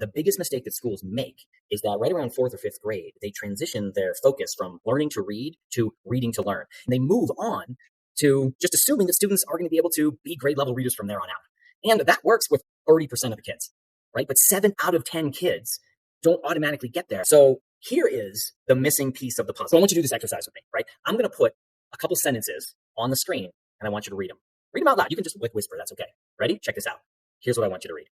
The biggest mistake that schools make is that right around 4th or 5th grade, they transition their focus from learning to read to reading to learn. And they move on to just assuming that students are going to be able to be grade level readers from there on out. And that works with 30% of the kids, right? But 7 out of 10 kids don't automatically get there. So here is the missing piece of the puzzle. So I want you to do this exercise with me, right? I'm going to put a couple sentences on the screen and I want you to read them. Read them out loud. You can just whisper. That's okay. Ready? Check this out. Here's what I want you to read.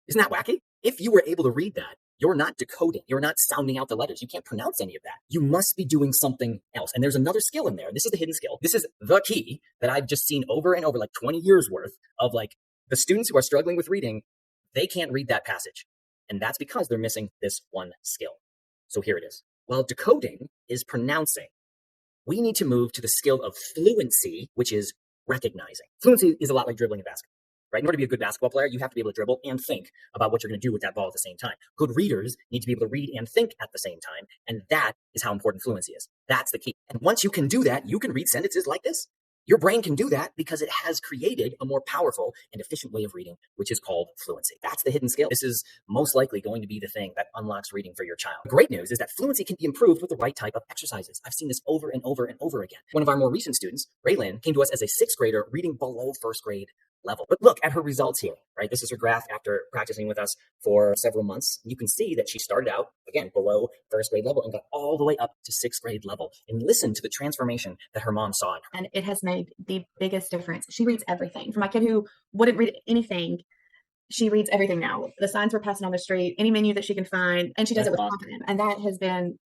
Isn't that wacky? If you were able to read that, you're not decoding. You're not sounding out the letters. You can't pronounce any of that. You must be doing something else. And there's another skill in there. This is the hidden skill. This is the key that I've just seen over and over, like 20 years worth of like the students who are struggling with reading, they can't read that passage. And that's because they're missing this one skill. So here it is. While decoding is pronouncing, we need to move to the skill of fluency, which is recognizing. Fluency is a lot like dribbling a basketball. Right? In order to be a good basketball player, you have to be able to dribble and think about what you're going to do with that ball at the same time. Good readers need to be able to read and think at the same time. And that is how important fluency is. That's the key. And once you can do that, you can read sentences like this. Your brain can do that because it has created a more powerful and efficient way of reading, which is called fluency. That's the hidden skill. This is most likely going to be the thing that unlocks reading for your child. The great news is that fluency can be improved with the right type of exercises. I've seen this over and over and over again. One of our more recent students, Raylyn, came to us as a 6th grader reading below 1st grade level. But look at her results here, right? This is her graph after practicing with us for several months. You can see that she started out, again, below 1st grade level and got all the way up to 6th grade level. And listen to the transformation that her mom saw in her. And it has made the biggest difference. She reads everything. For my kid who wouldn't read anything, she reads everything now. The signs we're passing on the street, any menu that she can find, and she does it with confidence. And that has been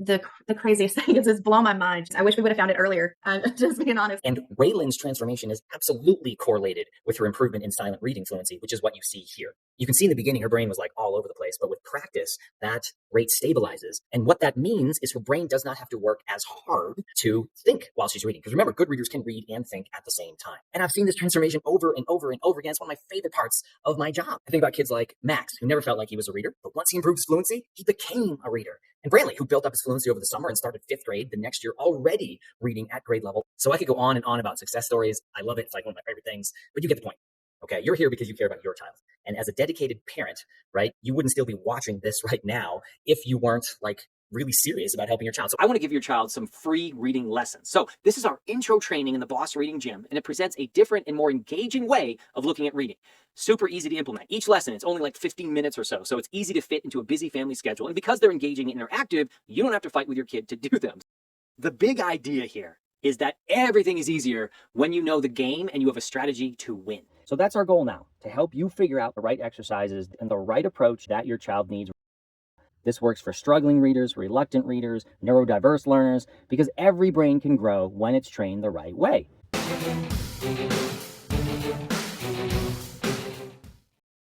the craziest thing. It's blown my mind. I wish we would have found it earlier. I'm just being honest. And Raylyn's transformation is absolutely correlated with her improvement in silent reading fluency, which is what you see here. You can see in the beginning, her brain was like all over the place, but with practice, that rate stabilizes. And what that means is her brain does not have to work as hard to think while she's reading. Because remember, good readers can read and think at the same time. And I've seen this transformation over and over and over again. It's one of my favorite parts of my job. I think about kids like Max, who never felt like he was a reader, but once he improved his fluency, he became a reader. And Brantley, who built up his fluency over the summer and started 5th grade the next year, already reading at grade level. So I could go on and on about success stories. I love it. It's like one of my favorite things, but you get the point. Okay, you're here because you care about your child. And as a dedicated parent, right, you wouldn't still be watching this right now if you weren't like really serious about helping your child. So I want to give your child some free reading lessons. So this is our intro training in the Boss Reading Gym, and it presents a different and more engaging way of looking at reading. Super easy to implement. Each lesson, it's only like 15 minutes or so it's easy to fit into a busy family schedule. And because they're engaging and interactive, you don't have to fight with your kid to do them. The big idea here is that everything is easier when you know the game and you have a strategy to win. So that's our goal now, to help you figure out the right exercises and the right approach that your child needs. This works for struggling readers, reluctant readers, neurodiverse learners, because every brain can grow when it's trained the right way.